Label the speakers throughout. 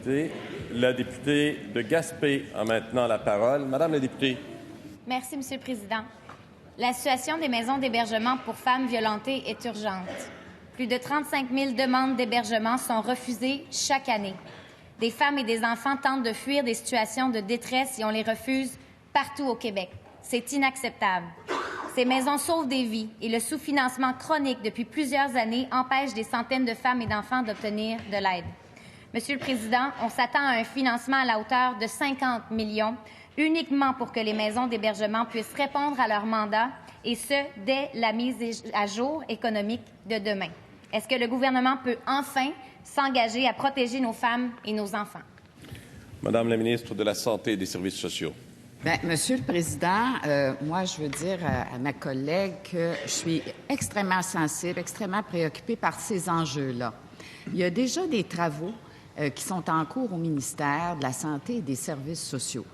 Speaker 1: députés. La députée de Gaspé a maintenant la parole. Madame la députée.
Speaker 2: Merci, Monsieur le Président. La situation des maisons d'hébergement pour femmes violentées est urgente. Plus de 35 000 demandes d'hébergement sont refusées chaque année. Des femmes et des enfants tentent de fuir des situations de détresse et on les refuse partout au Québec. C'est inacceptable. Ces maisons sauvent des vies et le sous-financement chronique depuis plusieurs années empêche des centaines de femmes et d'enfants d'obtenir de l'aide. Monsieur le Président, on s'attend à un financement à la hauteur de 50 millions uniquement pour que les maisons d'hébergement puissent répondre à leur mandat, et ce, dès la mise à jour économique de demain. Est-ce que le gouvernement peut enfin s'engager à protéger nos femmes et nos enfants?
Speaker 1: Madame la ministre de la Santé et des Services sociaux.
Speaker 3: Bien, Monsieur le Président, moi, je veux dire à ma collègue que je suis extrêmement sensible, extrêmement préoccupée par ces enjeux-là. Il y a déjà des travaux qui sont en cours au ministère de la Santé et des Services sociaux.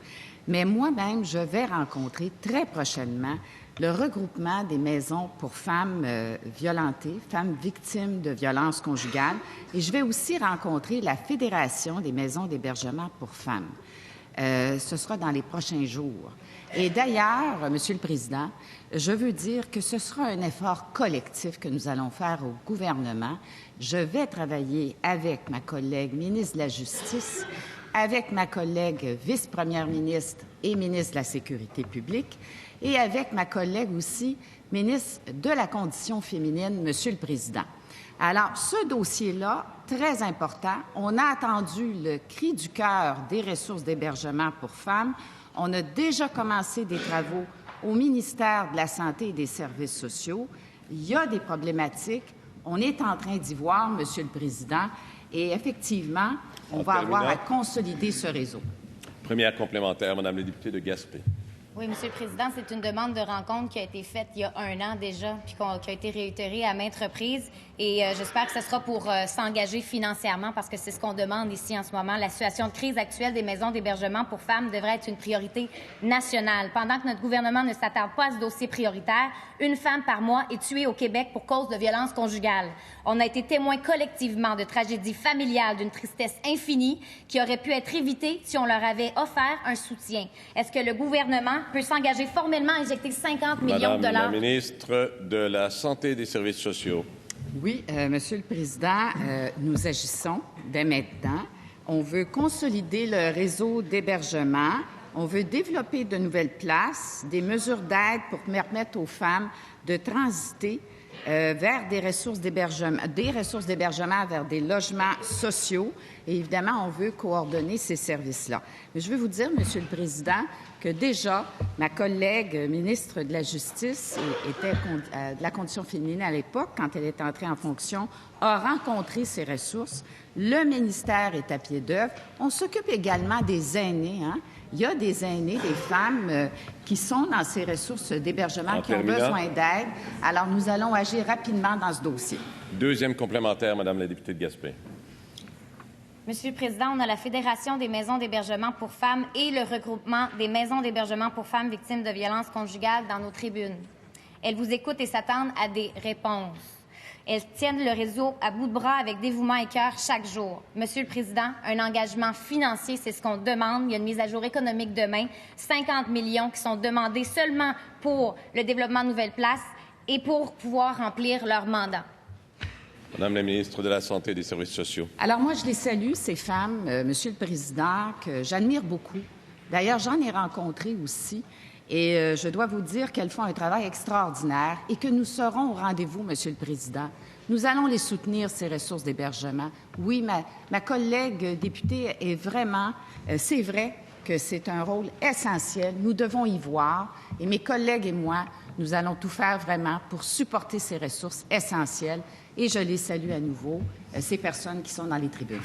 Speaker 3: Mais moi-même, je vais rencontrer très prochainement le regroupement des maisons pour femmes violentées, femmes victimes de violences conjugales, et je vais aussi rencontrer la Fédération des maisons d'hébergement pour femmes. Ce sera dans les prochains jours. Et d'ailleurs, Monsieur le Président, je veux dire que ce sera un effort collectif que nous allons faire au gouvernement. Je vais travailler avec ma collègue ministre de la Justice, avec ma collègue vice-première ministre et ministre de la Sécurité publique, et avec ma collègue aussi, ministre de la Condition féminine, Monsieur le Président. Alors, ce dossier-là, très important, on a attendu le cri du cœur des ressources d'hébergement pour femmes. On a déjà commencé des travaux au ministère de la Santé et des Services sociaux. Il y a des problématiques. On est en train d'y voir, Monsieur le Président, et effectivement, on va avoir à consolider ce réseau.
Speaker 1: Première complémentaire, Madame la députée de Gaspé.
Speaker 2: Oui, Monsieur le Président, c'est une demande de rencontre qui a été faite il y a 1 an déjà, puis qui a été réitérée à maintes reprises. Et j'espère que ce sera pour s'engager financièrement, parce que c'est ce qu'on demande ici en ce moment. La situation de crise actuelle des maisons d'hébergement pour femmes devrait être une priorité nationale. Pendant que notre gouvernement ne s'attarde pas à ce dossier prioritaire, une femme par mois est tuée au Québec pour cause de violences conjugales. On a été témoins collectivement de tragédies familiales d'une tristesse infinie qui aurait pu être évitée si on leur avait offert un soutien. Est-ce que le gouvernement peut s'engager formellement à injecter 50 millions de dollars?
Speaker 1: Madame la ministre de la Santé et des Services sociaux.
Speaker 3: Oui, Monsieur le Président, nous agissons dès maintenant. On veut consolider le réseau d'hébergement. On veut développer de nouvelles places, des mesures d'aide pour permettre aux femmes de transiter vers des ressources d'hébergement vers des logements sociaux. Et évidemment, on veut coordonner ces services-là. Mais je veux vous dire, Monsieur le Président, que déjà, ma collègue ministre de la Justice était de la Condition féminine à l'époque, quand elle est entrée en fonction, a rencontré ces ressources. Le ministère est à pied d'œuvre. On s'occupe également des aînés, hein? Il y a des aînés, des femmes qui sont dans ces ressources d'hébergement, qui ont besoin d'aide. Alors, nous allons agir rapidement dans ce dossier.
Speaker 1: Deuxième complémentaire, Madame la députée de Gaspé.
Speaker 2: Monsieur le Président, on a la Fédération des maisons d'hébergement pour femmes et le regroupement des maisons d'hébergement pour femmes victimes de violences conjugales dans nos tribunes. Elles vous écoutent et s'attendent à des réponses. Elles tiennent le réseau à bout de bras avec dévouement et cœur chaque jour. Monsieur le Président, un engagement financier, c'est ce qu'on demande. Il y a une mise à jour économique demain. 50 millions qui sont demandés seulement pour le développement de nouvelles places et pour pouvoir remplir leur mandat.
Speaker 1: Madame la ministre de la Santé et des Services sociaux.
Speaker 3: Alors moi, je les salue, ces femmes, Monsieur le Président, que j'admire beaucoup. D'ailleurs, j'en ai rencontré aussi. Et je dois vous dire qu'elles font un travail extraordinaire et que nous serons au rendez-vous, Monsieur le Président. Nous allons les soutenir, ces ressources d'hébergement. Oui, ma collègue députée est vraiment... c'est vrai que c'est un rôle essentiel. Nous devons y voir. Et mes collègues et moi, nous allons tout faire vraiment pour supporter ces ressources essentielles. Et je les salue à nouveau, ces personnes qui sont dans les tribunes.